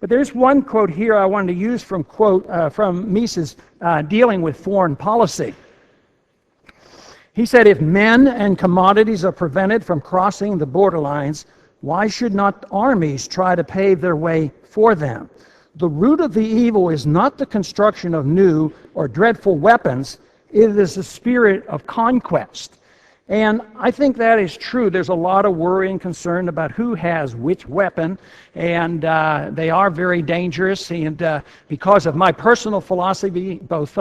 But there's one quote here I wanted to use from Mises dealing with foreign policy. He said, if men and commodities are prevented from crossing the borderlines, why should not armies try to pave their way for them? The root of the evil is not the construction of new or dreadful weapons, it is the spirit of conquest. And I think that is true. There's a lot of worry and concern about who has which weapon, and they are very dangerous. And because of my personal philosophy, both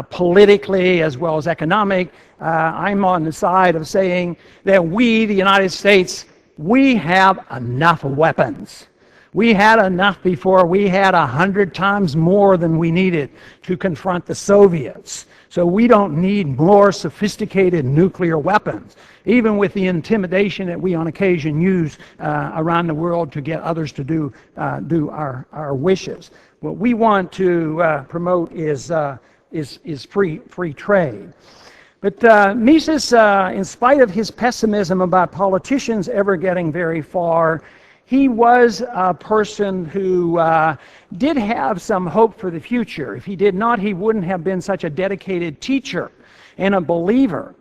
politically as well as economic, I'm on the side of saying that we, the United States, we have enough weapons. We had enough before. We had 100 times more than we needed to confront the Soviets. So we don't need more sophisticated nuclear weapons, even with the intimidation that we on occasion use around the world to get others to do our wishes. What we want to promote is free trade. But Mises, in spite of his pessimism about politicians ever getting very far, he was a person who did have some hope for the future. If he did not, he wouldn't have been such a dedicated teacher and a believer.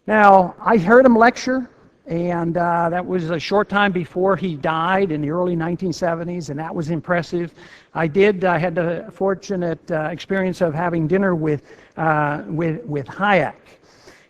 Now, I heard him lecture, and that was a short time before he died in the early 1970s, and that was impressive. I had the fortunate experience of having dinner with Hayek.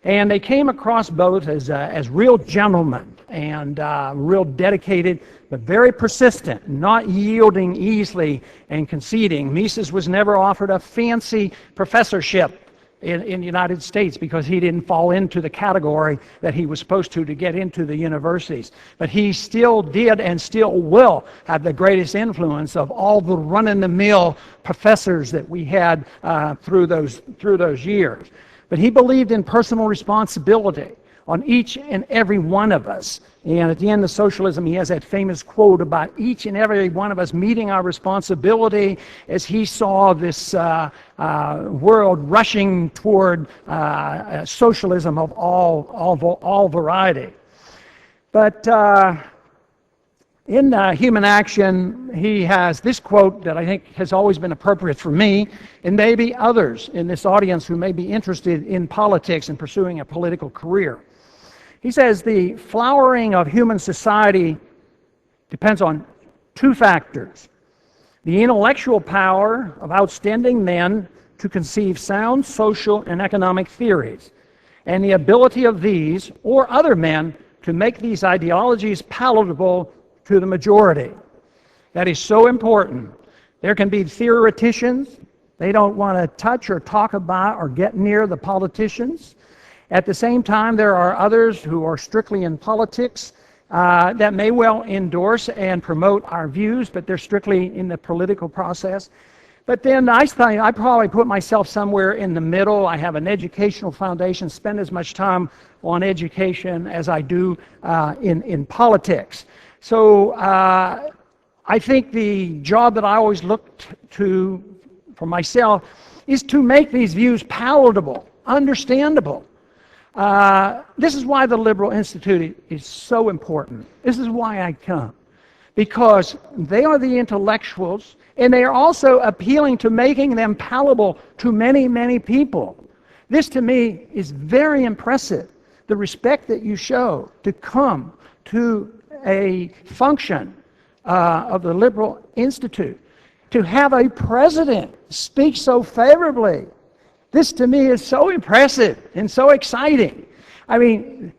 And they came across both as real gentlemen and real dedicated, but very persistent, not yielding easily and conceding. Mises was never offered a fancy professorship in the United States because he didn't fall into the category that he was supposed to get into the universities. But he still did and still will have the greatest influence of all the run-in-the-mill professors that we had through those years. But he believed in personal responsibility on each and every one of us. And at the end of socialism, he has that famous quote about each and every one of us meeting our responsibility as he saw this world rushing toward socialism of all variety. But in Human Action, he has this quote that I think has always been appropriate for me, and maybe others in this audience who may be interested in politics and pursuing a political career. He says, the flowering of human society depends on two factors: the intellectual power of outstanding men to conceive sound social and economic theories, and the ability of these or other men to make these ideologies palatable to the majority. That is so important. There can be theoreticians. They don't want to touch or talk about or get near the politicians. At the same time, there are others who are strictly in politics that may well endorse and promote our views, but they're strictly in the political process. But then I probably put myself somewhere in the middle. I have an educational foundation, spend as much time on education as I do in politics. So I think the job that I always looked to for myself is to make these views palatable, understandable. This is why the Liberal Institute is so important. This is why I come. Because they are the intellectuals, and they are also appealing to making them palatable to many, many people. This, to me, is very impressive. The respect that you show to come to a function of the Liberal Institute, to have a president speak so favorably. This to me is so impressive and so exciting. I mean,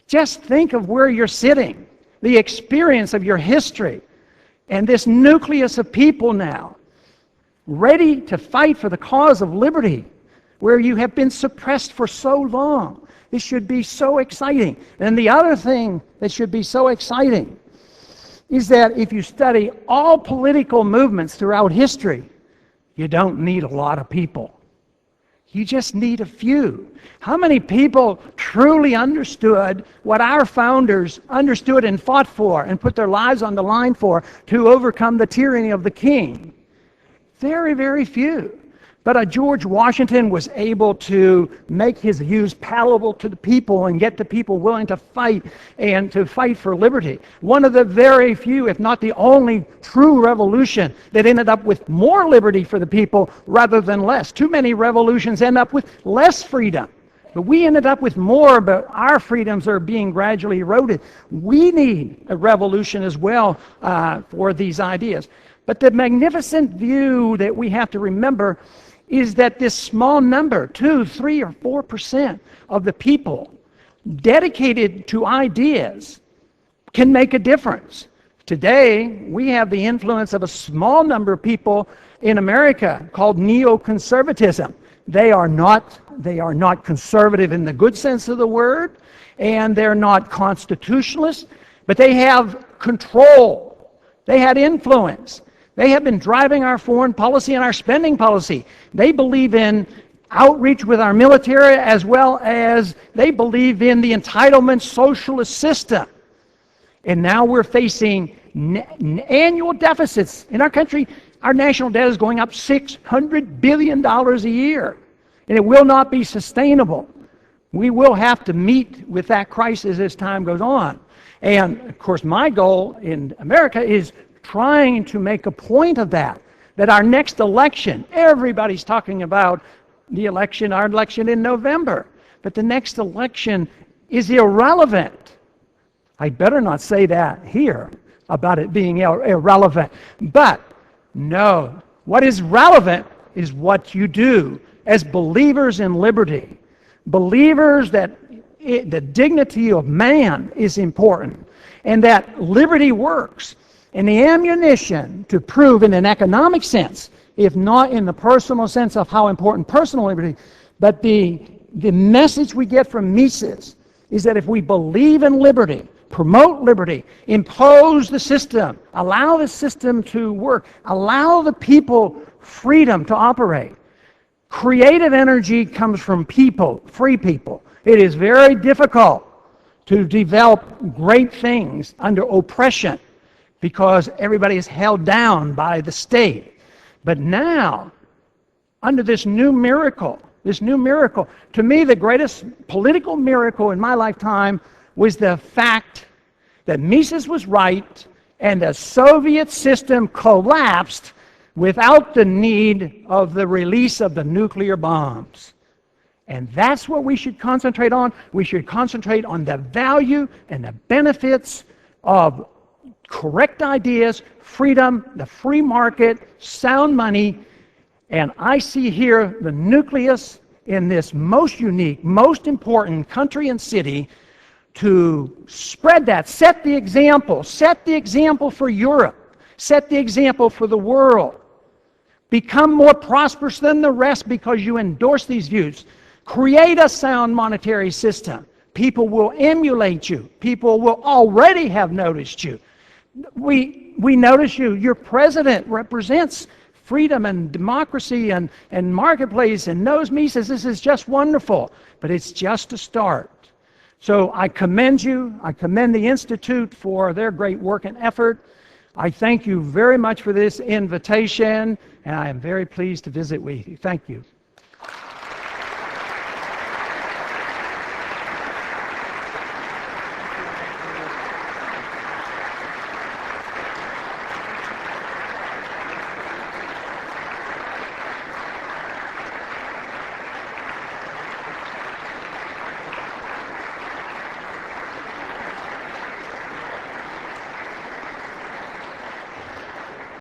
just think of where you're sitting, the experience of your history, and this nucleus of people now, ready to fight for the cause of liberty, where you have been suppressed for so long. This should be so exciting. And the other thing that should be so exciting is that if you study all political movements throughout history, you don't need a lot of people. You just need a few. How many people truly understood what our founders understood and fought for and put their lives on the line for to overcome the tyranny of the king? Very, very few. But George Washington was able to make his views palatable to the people and get the people willing to fight and to fight for liberty. One of the very few, if not the only, true revolution that ended up with more liberty for the people rather than less. Too many revolutions end up with less freedom. But we ended up with more, but our freedoms are being gradually eroded. We need a revolution as well for these ideas. But the magnificent view that we have to remember is that this small number, 2, 3, or 4% of the people dedicated to ideas can make a difference. Today, we have the influence of a small number of people in America called neoconservatism. They are not conservative in the good sense of the word, and they're not constitutionalists, but they have control. They had influence. They have been driving our foreign policy and our spending policy. They believe in outreach with our military, as well as they believe in the entitlement socialist system. And now we're facing annual deficits in our country. Our national debt is going up $600 billion a year, and it will not be sustainable. We will have to meet with that crisis as time goes on. And of course, my goal in America is trying to make a point of that our next election, everybody's talking about the election, our election in November, but the next election is irrelevant. I better not say that here about it being irrelevant. But no, what is relevant is what you do as believers in liberty, believers that the dignity of man is important and that liberty works. And the ammunition to prove in an economic sense, if not in the personal sense of how important personal liberty, but the message we get from Mises is that if we believe in liberty, promote liberty, impose the system, allow the system to work, allow the people freedom to operate. Creative energy comes from people, free people. It is very difficult to develop great things under oppression, because everybody is held down by the state. But now, under this new miracle, to me the greatest political miracle in my lifetime was the fact that Mises was right and the Soviet system collapsed without the need of the release of the nuclear bombs. And that's what we should concentrate on. We should concentrate on the value and the benefits of correct ideas, freedom, the free market, sound money. And I see here the nucleus in this most unique, most important country and city to spread that, set the example for Europe, set the example for the world. Become more prosperous than the rest because you endorse these views. Create a sound monetary system. People will emulate you. People will already have noticed you. We notice you. Your president represents freedom and democracy and marketplace and knows Mises. This is just wonderful, but it's just a start. So I commend you. I commend the Institute for their great work and effort. I thank you very much for this invitation, and I am very pleased to visit with you. Thank you.